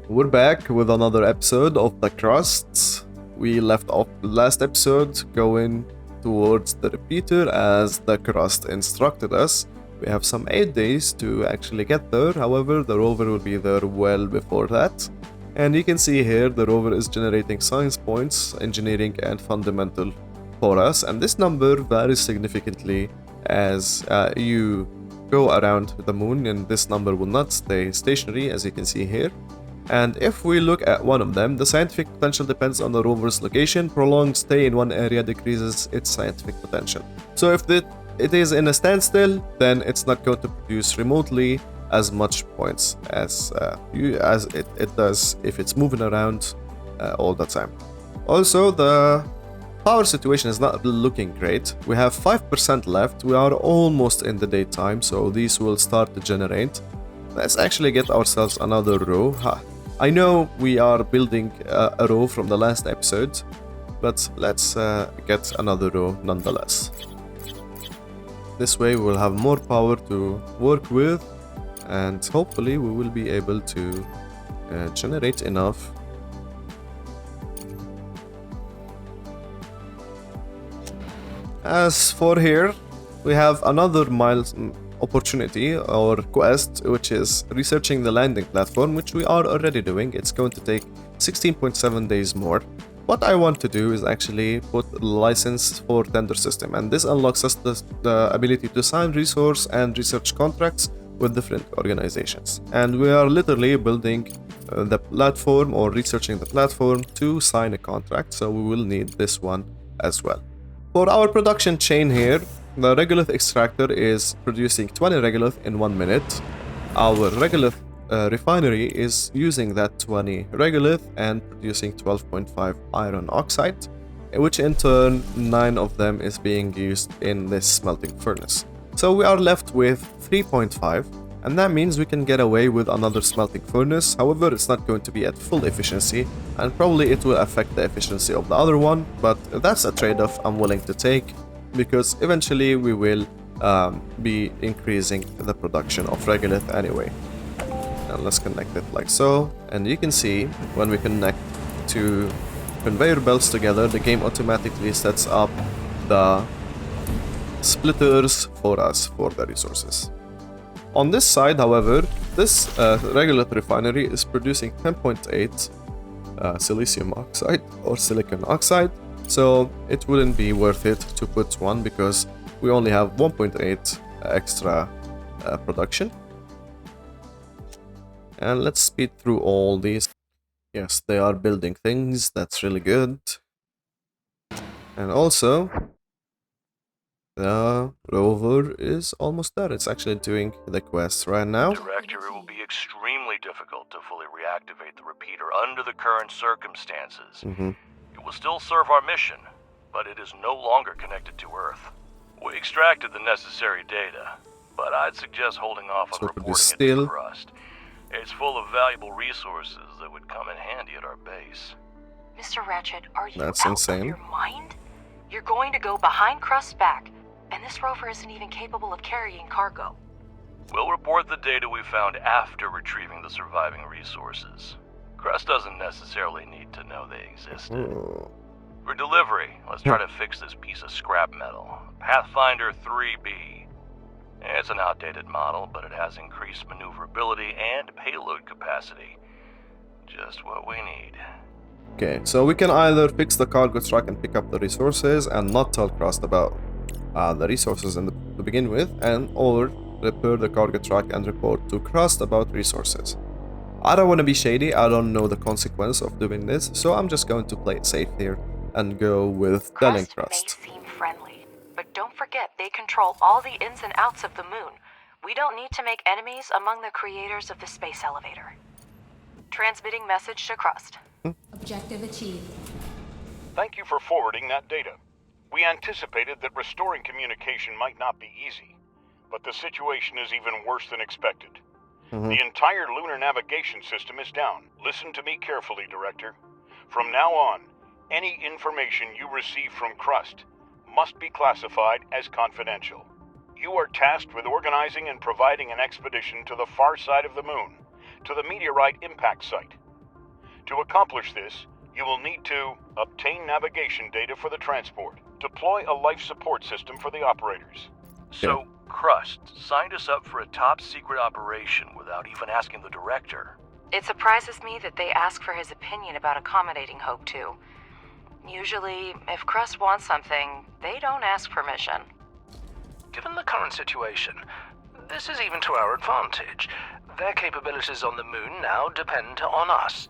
We're back with another episode of the Crusts. We left off the last episode going towards the repeater as the Crust instructed us. We have some 8 days to actually get there, however, the rover will be there well before that. And you can see here the rover is generating science points, engineering, and fundamental for us. And this number varies significantly as you go around the moon, and this number will not stay stationary as you can see here. And if we look at one of them, the scientific potential depends on the rover's location. Prolonged stay in one area decreases its scientific potential. So if it is in a standstill, then it's not going to produce remotely as much points as it does if it's moving around all the time. Also, the power situation is not looking great. We have 5% left. We are almost in the daytime, so these will start to generate. Let's actually get ourselves another row. I know we are building a row from the last episode, but let's get another row nonetheless. This way we will have more power to work with, and hopefully we will be able to generate enough. As for here, we have another opportunity or quest, which is researching the landing platform, which we are already doing. It's going to take 16.7 days more. What I want to do is actually put license for tender system, and this unlocks us the ability to sign resource and research contracts with different organizations. And we are literally building the platform or researching the platform to sign a contract, so we will need this one as well. For our production chain here, the regolith extractor is producing 20 regolith in 1 minute. Our regolith refinery is using that 20 regolith and producing 12.5 iron oxide, which in turn 9 of them is being used in this smelting furnace. So we are left with 3.5, and that means we can get away with another smelting furnace. However, it's not going to be at full efficiency, and probably it will affect the efficiency of the other one, but that's a trade-off I'm willing to take, because eventually we will be increasing the production of regolith anyway. And let's connect it like so, and you can see when we connect two conveyor belts together, the game automatically sets up the splitters for us for the resources. On this side, however, this regolith refinery is producing 10.8 silicium oxide or silicon oxide, so it wouldn't be worth it to put one because we only have 1.8 extra production. And let's speed through all these. Yes, they are building things, that's really good. And also, the rover is almost there. It's actually doing the quest right now. Director, it will be extremely difficult to fully reactivate the repeater under the current circumstances. It will still serve our mission, but it is no longer connected to Earth. We extracted the necessary data, but I'd suggest holding off on reporting it to Crust. It's full of valuable resources that would come in handy at our base. Mr. Ratchet, are you That's out insane. of your mind? You're going to go behind Crust's back, and this rover isn't even capable of carrying cargo. We'll report the data we found after retrieving the surviving resources. Crust doesn't necessarily need to know they existed. For delivery, let's try to fix this piece of scrap metal. Pathfinder 3B. It's an outdated model, but it has increased maneuverability and payload capacity. Just what we need. Okay, so we can either fix the cargo truck and pick up the resources and not tell Crust about the resources to begin with, or repair the cargo truck and report to Crust about resources. I don't want to be shady, I don't know the consequence of doing this, so I'm just going to play it safe here and go with telling Crust. May seem friendly, but don't forget they control all the ins and outs of the moon. We don't need to make enemies among the creators of the space elevator. Transmitting message to Crust. Objective achieved. Thank you for forwarding that data. We anticipated that restoring communication might not be easy, but the situation is even worse than expected. The entire lunar navigation system is down. Listen to me carefully, Director. From now on, any information you receive from Crust must be classified as confidential. You are tasked with organizing and providing an expedition to the far side of the moon, to the meteorite impact site. To accomplish this, you will need to obtain navigation data for the transport, deploy a life support system for the operators. So, Crust signed us up for a top-secret operation without even asking the director. It surprises me that they ask for his opinion about accommodating Hope 2. Usually, if Crust wants something, they don't ask permission. Given the current situation, this is even to our advantage. Their capabilities on the moon now depend on us.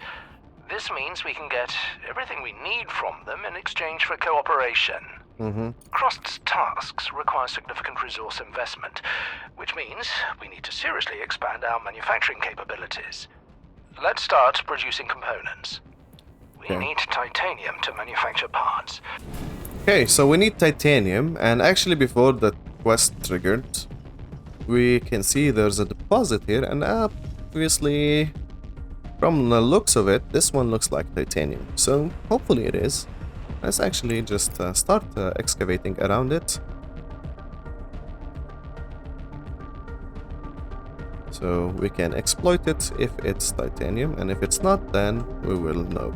This means we can get everything we need from them in exchange for cooperation. Crust's tasks require significant resource investment, which means we need to seriously expand our manufacturing capabilities. Let's start producing components. We need titanium to manufacture parts. Okay, so we need titanium, and actually before the quest triggered, we can see there's a deposit here, and obviously from the looks of it, this one looks like titanium, so hopefully it is. Let's actually just start excavating around it. So we can exploit it if it's titanium, and if it's not, then we will know.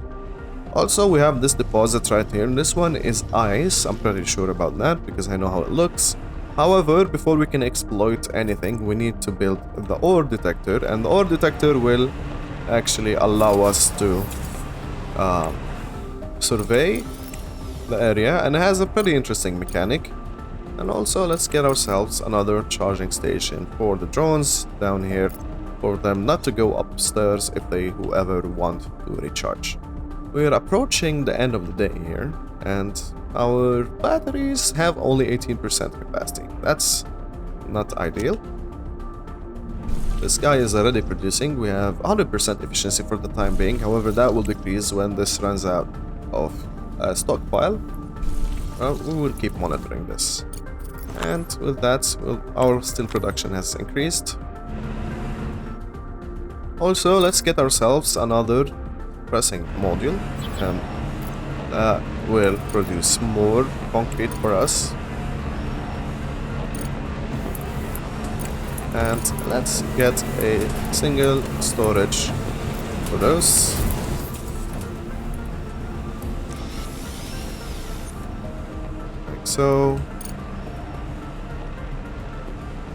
Also, we have this deposit right here. This one is ice. I'm pretty sure about that because I know how it looks. However, before we can exploit anything, we need to build the ore detector, and the ore detector will actually allow us to survey the area, and it has a pretty interesting mechanic. And also, let's get ourselves another charging station for the drones down here, for them not to go upstairs if they whoever want to recharge. We're approaching the end of the day here, and our batteries have only 18% capacity. That's not ideal. This guy is already producing. We have 100% efficiency for the time being. However, that will decrease when this runs out of stockpile. We will keep monitoring this. And with that, our steel production has increased. Also, let's get ourselves another pressing module that will produce more concrete for us. And let's get a single storage for those. Like so.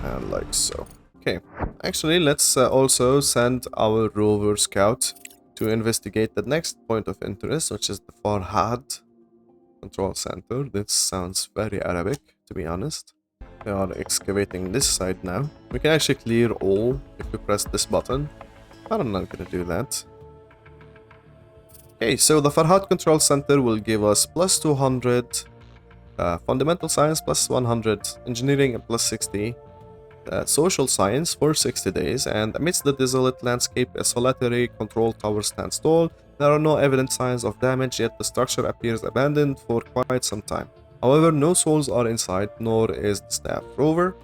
And like so. Okay. Actually, let's also send our Rover scout to investigate the next point of interest, which is the Farhad control center. This sounds very Arabic, to be honest. We are excavating this side now. We can actually clear all if we press this button, but I'm not gonna do that. Okay, so the Farhad control center will give us plus 200 fundamental science, plus 100 engineering, and plus 60 social science for 60 days, and amidst the desolate landscape, a solitary control tower stands tall. There are no evident signs of damage, yet the structure appears abandoned for quite some time. However, no souls are inside, nor is the staff. Rover,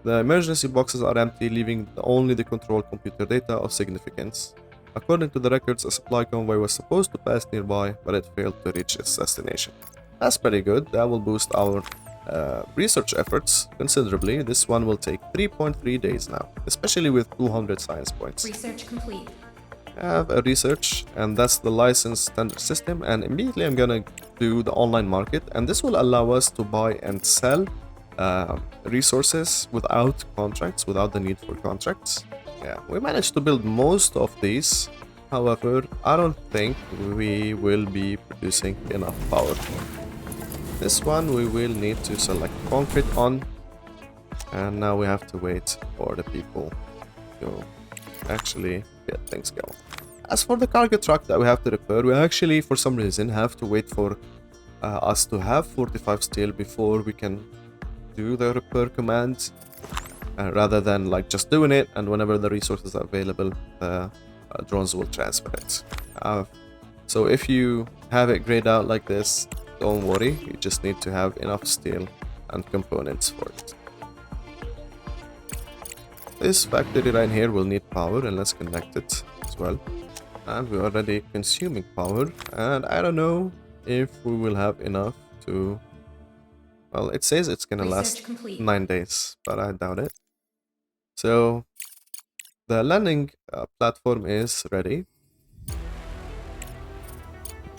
the emergency boxes are empty, leaving only the control computer data of significance. According to the records, a supply convoy was supposed to pass nearby, but it failed to reach its destination. That's pretty good. That will boost our research efforts considerably. This one will take 3.3 days now, especially with 200 science points. Research complete. I have a research, and that's the license standard system, and immediately I'm gonna do the online market, and this will allow us to buy and sell resources without contracts, without the need for contracts. Yeah, we managed to build most of these. However, I don't think we will be producing enough power. This one we will need to select concrete on, and now we have to wait for the people to actually get things going. As for the cargo truck that we have to repair, we actually for some reason have to wait for us to have 45 steel before we can do the repair command, rather than like just doing it and whenever the resources are available, the drones will transfer it. So if you have it grayed out like this, don't worry, you just need to have enough steel and components for it. This factory right here will need power, and let's connect it as well. And we're already consuming power, and I don't know if we will have enough to... Well, it says it's gonna last 9 days, but I doubt it. So the landing platform is ready.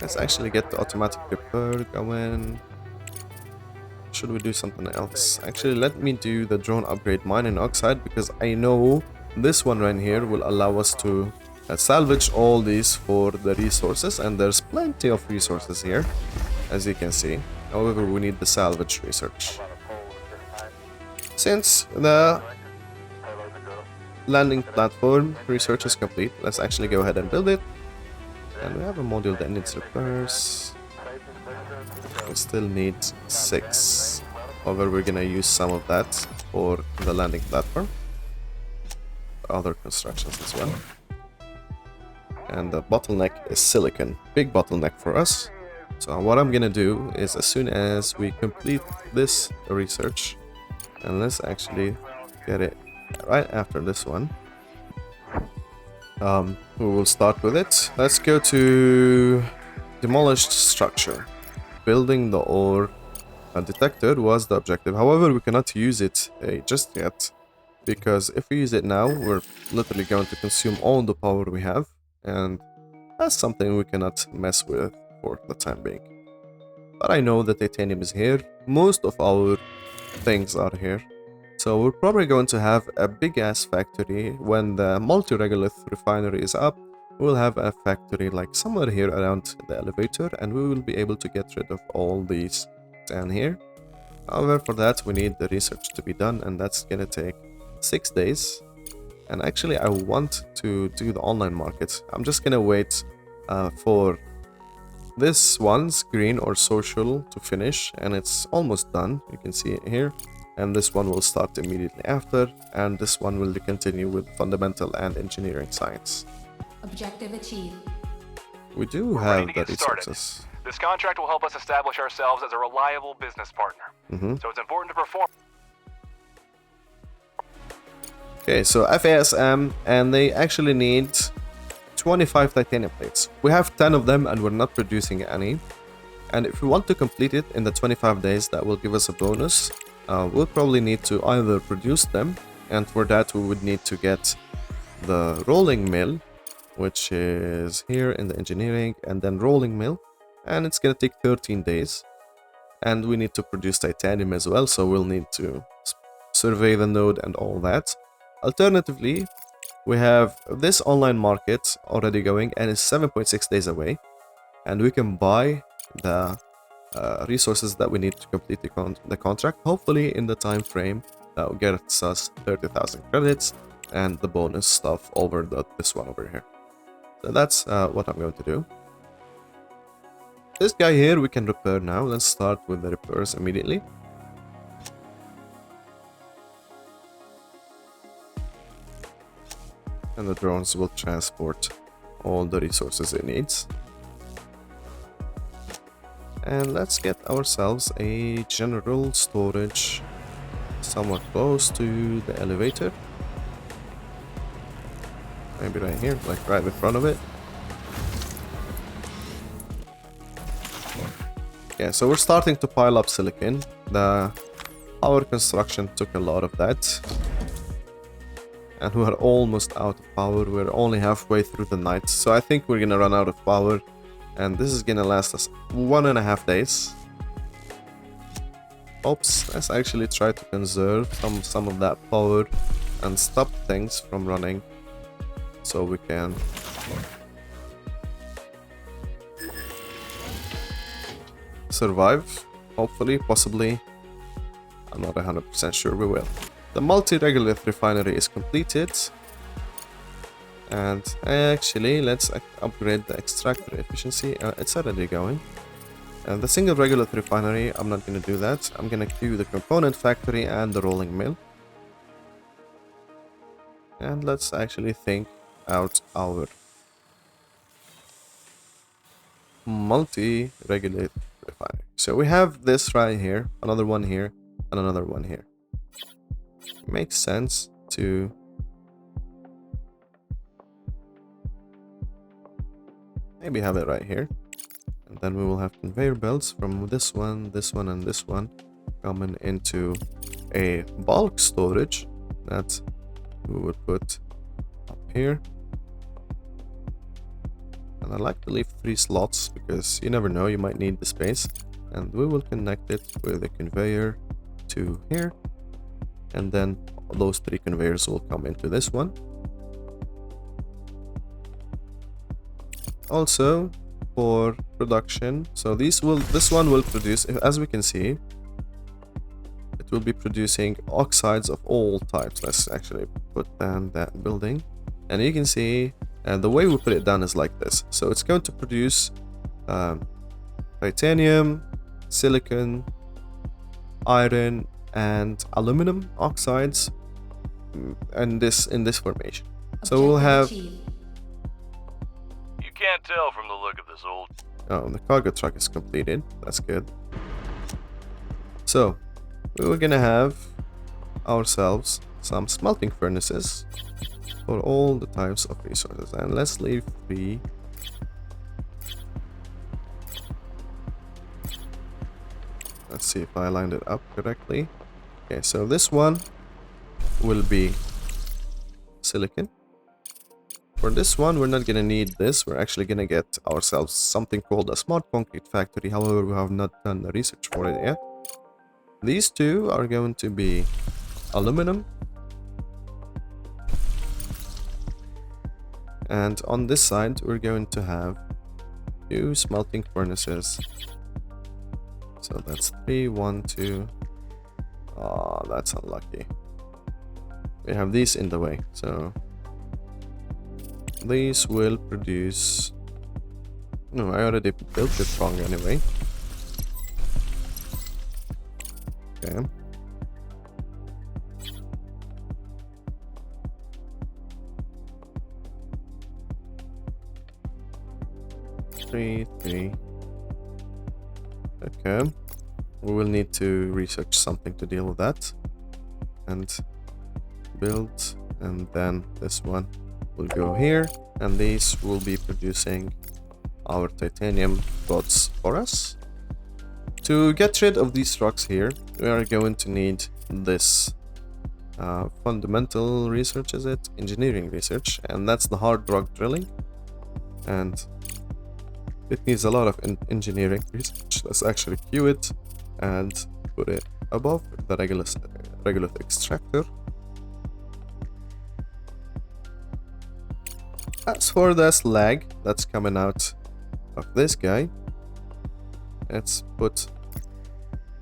Let's actually get the automatic repair going. Should we do something else? Actually, let me do the drone upgrade mining oxide, because I know this one right here will allow us to salvage all these for the resources, and there's plenty of resources here, as you can see. However, we need the salvage research. Since the landing platform research is complete, let's actually go ahead and build it. And we have a module that needs repairs. We still need 6. However, we're gonna use some of that for the landing platform. Other constructions as well. And the bottleneck is silicon. Big bottleneck for us. So what I'm gonna do is, as soon as we complete this research, and let's actually get it right after this one, we will start with it. Let's go to demolished structure. Building the ore detector was the objective. However, we cannot use it just yet, because if we use it now, we're literally going to consume all the power we have, and that's something we cannot mess with for the time being. But I know that titanium is here. Most of our things are here. So we're probably going to have a big ass factory. When the multi-regolith refinery is up, we'll have a factory like somewhere here around the elevator, and we will be able to get rid of all these down here. However, for that we need the research to be done, and that's gonna take 6 days. And actually I want to do the online market. I'm just gonna wait for this one's green or social to finish, and it's almost done. You can see it here. And this one will start immediately after, and this one will continue with fundamental and engineering science. Objective achieved. We do We're have ready to the get started. resources. This contract will help us establish ourselves as a reliable business partner. So it's important to perform. Okay, so FASM, and they actually need 25 titanium plates. We have 10 of them, and we're not producing any. And if we want to complete it in the 25 days, that will give us a bonus. We'll probably need to either produce them, and for that we would need to get the rolling mill, which is here in the engineering, and then rolling mill, and it's gonna take 13 days. And we need to produce titanium as well, so we'll need to survey the node and all that. Alternatively, we have this online market already going, and it's 7.6 days away, and we can buy the resources that we need to complete the contract, hopefully in the time frame that gets us 30,000 credits and the bonus stuff over this one over here. So that's what I'm going to do. This guy here we can repair now. Let's start with the repairs immediately. And the drones will transport all the resources it needs. And let's get ourselves a general storage somewhat close to the elevator. Maybe right here, like right in front of it. Yeah, so we're starting to pile up silicon. The power construction took a lot of that. And we are almost out of power. We're only halfway through the night. So I think we're gonna run out of power. And this is gonna last us 1.5 days. Oops, let's actually try to conserve some of that power and stop things from running, so we can survive, hopefully, possibly. I'm not 100% sure we will. The multi-regolith refinery is completed. And actually, let's upgrade the extractor efficiency. It's already going. And the single regolith refinery, I'm not going to do that. I'm going to do the component factory and the rolling mill. And let's actually think out our multi-regolith refinery. So we have this right here, another one here, and another one here. Makes sense to maybe have it right here, and then we will have conveyor belts from this one, and this one coming into a bulk storage that we would put up here, And I like to leave 3 slots because you never know, you might need the space. And we will connect it with a conveyor to here. And then those 3 conveyors will come into this one. Also, for production, so this one will produce, as we can see, it will be producing oxides of all types. Let's actually put down that building. And you can see the way we put it down is like this. So it's going to produce titanium, silicon, iron, and aluminum oxides in this formation. So we'll have. You can't tell from the look of this old. Oh, the cargo truck is completed. That's good. So we're gonna have ourselves some smelting furnaces for all the types of resources, and let's leave 3. Let's see if I lined it up correctly. Okay, so this one will be silicon. For this one, we're not gonna need this. We're actually gonna get ourselves something called a smart concrete factory. However, we have not done the research for it yet. These 2 are going to be aluminum. And on this side, we're going to have 2 smelting furnaces. So that's 3, 1, 2. Oh, that's unlucky. We have these in the way, so these will produce. No, I already built it wrong anyway. Okay. Three. Okay. We will need to research something to deal with that. And build, and then this one will go here, and these will be producing our titanium rods for us. To get rid of these trucks here, we are going to need this fundamental research, is it? Engineering research, and that's the hard rock drilling. And it needs a lot of engineering research. Let's actually queue it and put it above the regolith extractor. As for the slag that's coming out of this guy, let's put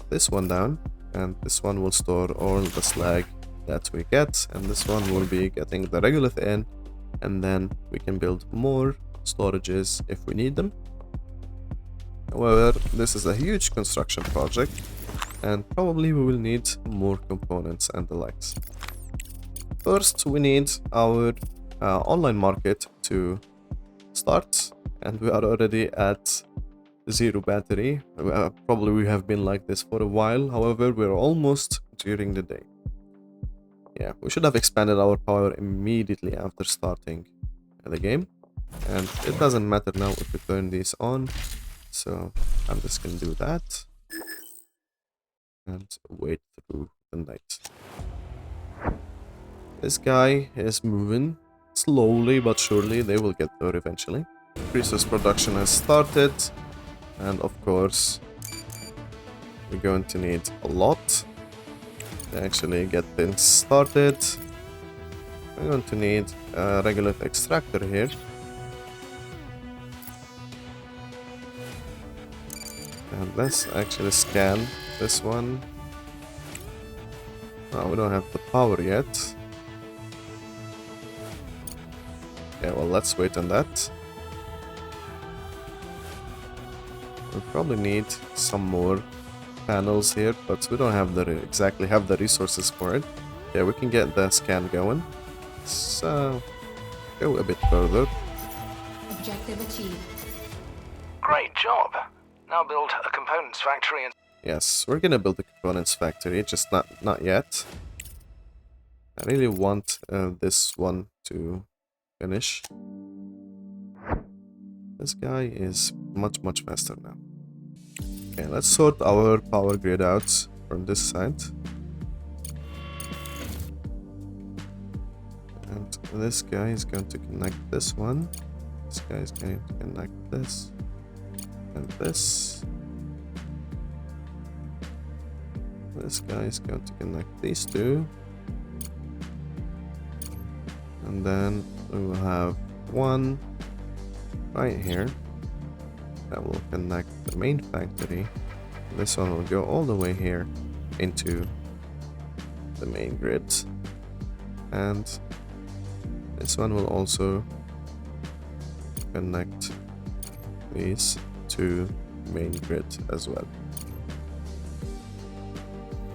this one down, and this one will store all the slag that we get, and this one will be getting the regolith in, and then we can build more storages if we need them. However, this is a huge construction project, and probably we will need more components and the likes. First, we need our online market to start, and we are already at 0 battery. Probably we have been like this for a while. However, we're almost during the day. Yeah, we should have expanded our power immediately after starting the game, and it doesn't matter now if we turn these on. So I'm just gonna do that and wait through the night. This guy is moving slowly but surely. They will get there eventually. Resource production has started, and of course we're going to need a lot to actually get things started. We're going to need a regolith extractor here. And let's actually scan this one. Oh, we don't have the power yet. Okay, well, let's wait on that. We probably need some more panels here, but we don't have exactly have the resources for it. Yeah, we can get the scan going. So go a bit further. Objective achieved. Great job. Now build a components factory and... Yes, we're gonna build the components factory, just not yet. I really want this one to finish. This guy is much faster now. Okay, let's sort our power grid out from this side. And this guy is going to connect this one. This guy is going to connect this and this. This guy is going to connect these two. And then we will have one right here that will connect the main factory. This one will go all the way here into the main grid. And this one will also connect these to main grid as well.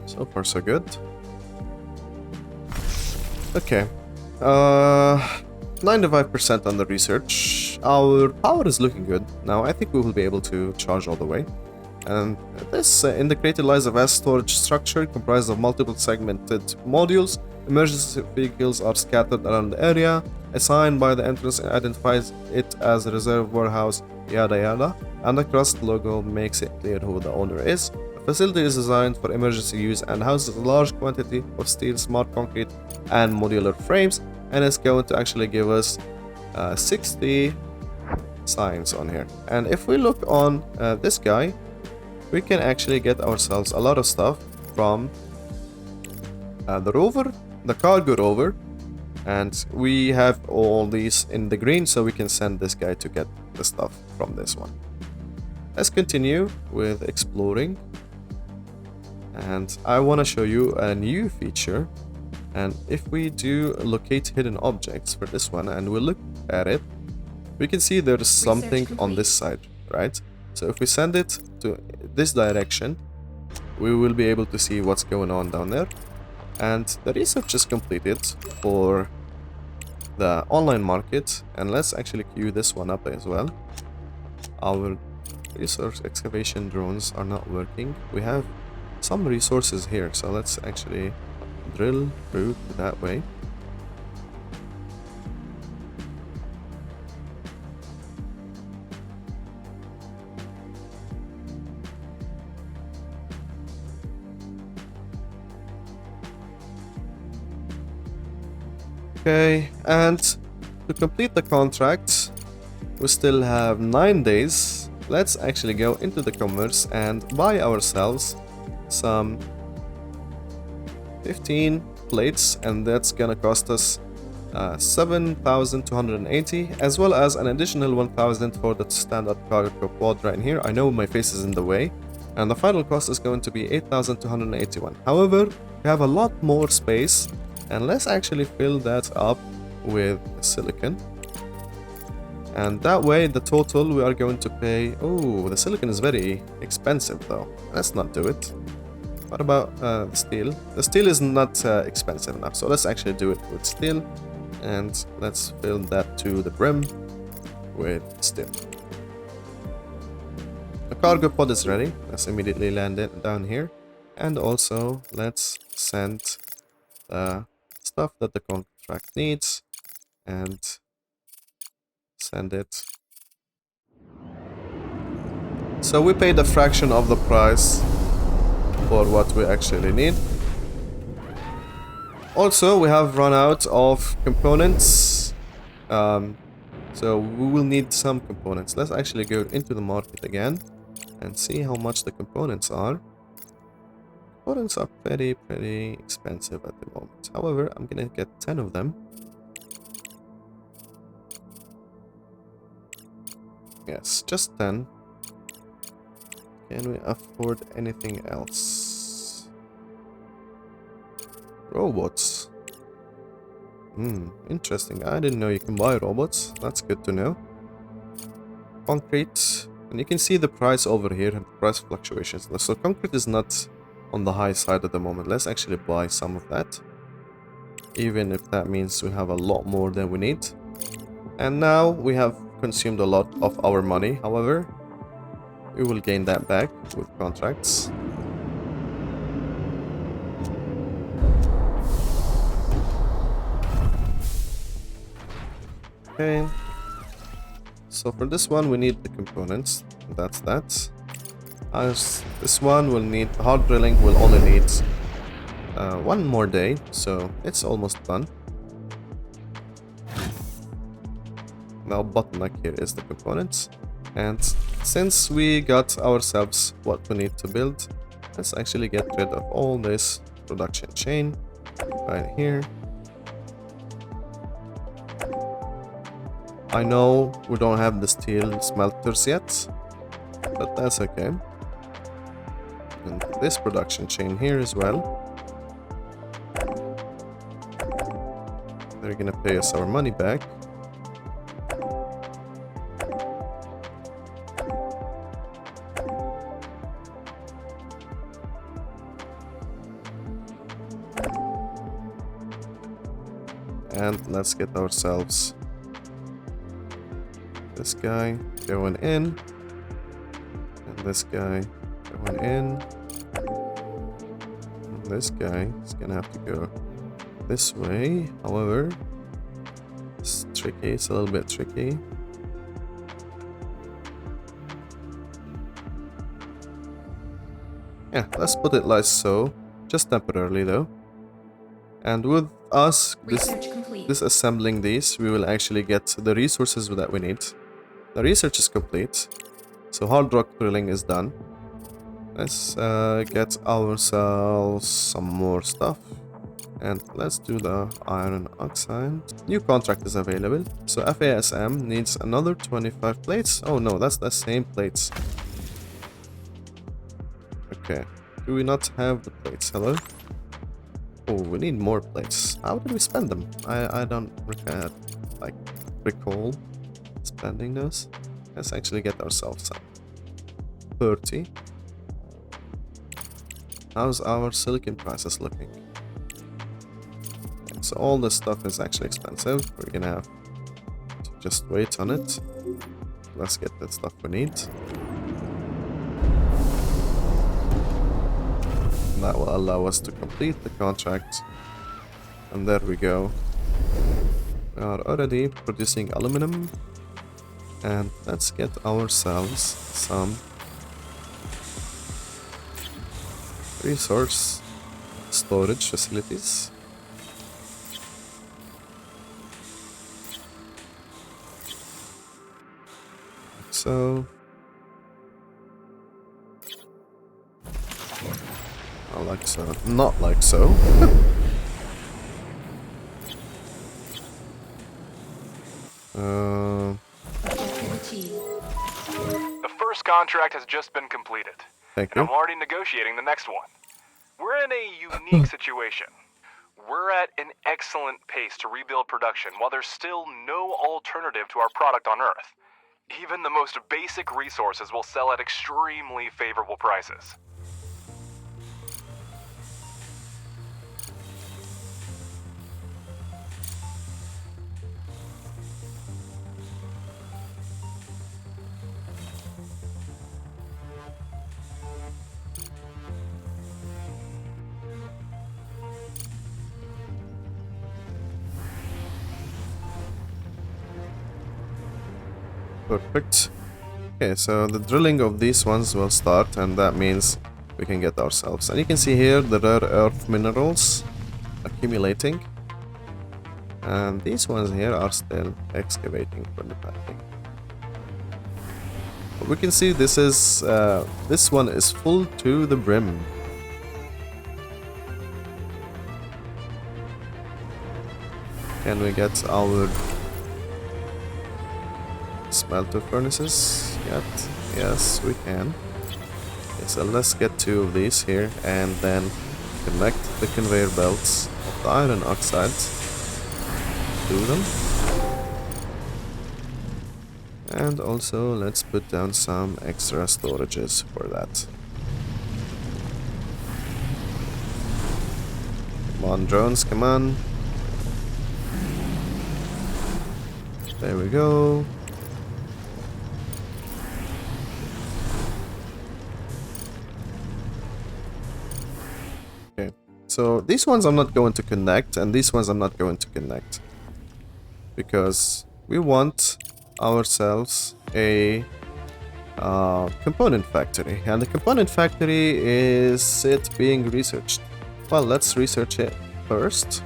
So far so good. Okay. 95% on the research. Our power is looking good. Now I think we will be able to charge all the way. And this integrated lies a vast storage structure comprised of multiple segmented modules. Emergency vehicles are scattered around the area. A sign by the entrance identifies it as a reserve warehouse, yada yada, and the Crust logo makes it clear who the owner is. The facility is designed for emergency use and houses a large quantity of steel, smart concrete, and modular frames, and it's going to actually give us 60 signs on here. And if we look on this guy, we can actually get ourselves a lot of stuff from the Rover, the cargo Rover, and we have all these in the green, so we can send this guy to get the stuff from this one. Let's continue with exploring, and I want to show you a new feature. And if we do locate hidden objects for this one and we look at it, we can see there's something on this side, right? So if we send it to this direction, we will be able to see what's going on down there. And the research is completed for the online market. And let's actually queue this one up as well. Our resource excavation drones are not working. We have some resources here, so let's actually drill through that way. Okay, and to complete the contract, we still have 9 days. Let's actually go into the commerce and buy ourselves some 15 plates, and that's gonna cost us 7,280, as well as an additional 1,000 for the standard cargo pod right here. I know my face is in the way, and the final cost is going to be 8,281. However, we have a lot more space, and let's actually fill that up with silicon. And that way, the total we are going to pay... Oh, the silicon is very expensive though. Let's not do it. What about the steel? The steel is not expensive enough, so let's actually do it with steel. And let's fill that to the brim with steel. The cargo pod is ready. Let's immediately land it down here. And also, let's send the stuff that the contract needs and send it. So we paid a fraction of the price for what we actually need. Also, we have run out of components, so we will need some components. Let's actually go into the market again and see how much the components are. Components are pretty expensive at the moment. However, I'm gonna get 10 of them. Yes, just 10. Can we afford anything else? Robots. Interesting. I didn't know you can buy robots. That's good to know. Concrete. And you can see the price over here and price fluctuations. So concrete is not on the high side at the moment. Let's actually buy some of that. Even if that means we have a lot more than we need. And now we have consumed a lot of our money. However, we will gain that back with contracts. Okay. So for this one we need the components. That's that. As this one will need hard drilling, will only need one more day, so it's almost done. Now bottleneck here is the components. And since we got ourselves what we need to build, let's actually get rid of all this production chain right here. I know we don't have the steel smelters yet, but that's okay. And this production chain here as well. They're gonna pay us our money back. And let's get ourselves this guy going in, and this guy going in, and this guy is gonna have to go this way. However, it's tricky, it's a little bit tricky. Yeah, let's put it like so, just temporarily though. And with us disassembling these, we will actually get the resources that we need. The research is complete, so hard rock drilling is done. Let's get ourselves some more stuff. And let's do the iron oxide. New contract is available. So FASM needs another 25 plates. Oh no, that's the same plates. Okay. Do we not have the plates? Hello? Oh, we need more plates. How did we spend them? I don't recall spending those. Let's actually get ourselves some. 30. How's our silicon prices looking? Okay, so all this stuff is actually expensive. We're gonna have to just wait on it. Let's get the stuff we need. That will allow us to complete the contract. And there we go. We are already producing aluminum. And let's get ourselves some resource storage facilities. So like so, not like so. The first contract has just been completed. Thank you. I'm already negotiating the next one. We're in a unique situation. We're at an excellent pace to rebuild production while there's still no alternative to our product on Earth. Even the most basic resources will sell at extremely favorable prices. Perfect. Okay, so the drilling of these ones will start, and that means we can get ourselves. And you can see here the rare earth minerals accumulating. And these ones here are still excavating for the pathing. But we can see this is this one is full to the brim. Can we get our smelter furnaces yet? Yes, we can. Okay, so let's get 2 of these here and then connect the conveyor belts of the iron oxide to them. And also let's put down some extra storages for that. Come on, drones, come on. There we go. So these ones I'm not going to connect, and these ones I'm not going to connect. Because we want ourselves a component factory. And the component factory is it being researched. Well, let's research it first.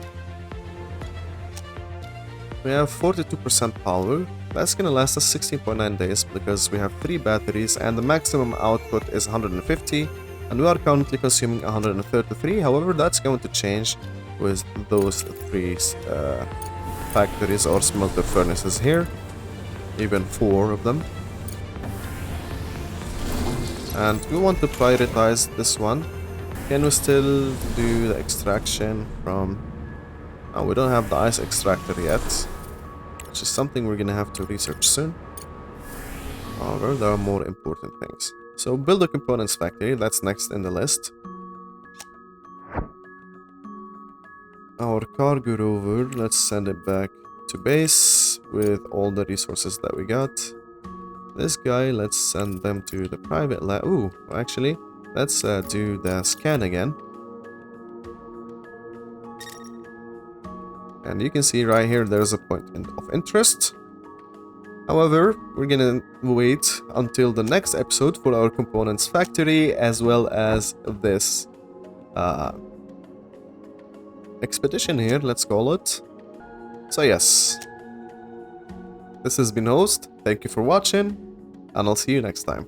We have 42% power. That's gonna last us 16.9 days because we have 3 batteries and the maximum output is 150 and we are currently consuming 133. However, that's going to change with those 3 factories or smelter furnaces here, even 4 of them. And we want to prioritize this one. Can we still do the extraction from... Oh, we don't have the ice extractor yet, which is something we're gonna have to research soon. However, there are more important things. So build a components factory, that's next in the list. Our cargo rover, let's send it back to base with all the resources that we got. This guy, let's send them to the private lab. Ooh, actually, let's do the scan again. And you can see right here there's a point of interest. However, we're gonna wait until the next episode for our components factory as well as this expedition here, let's call it. So yes, this has been Host, thank you for watching, and I'll see you next time.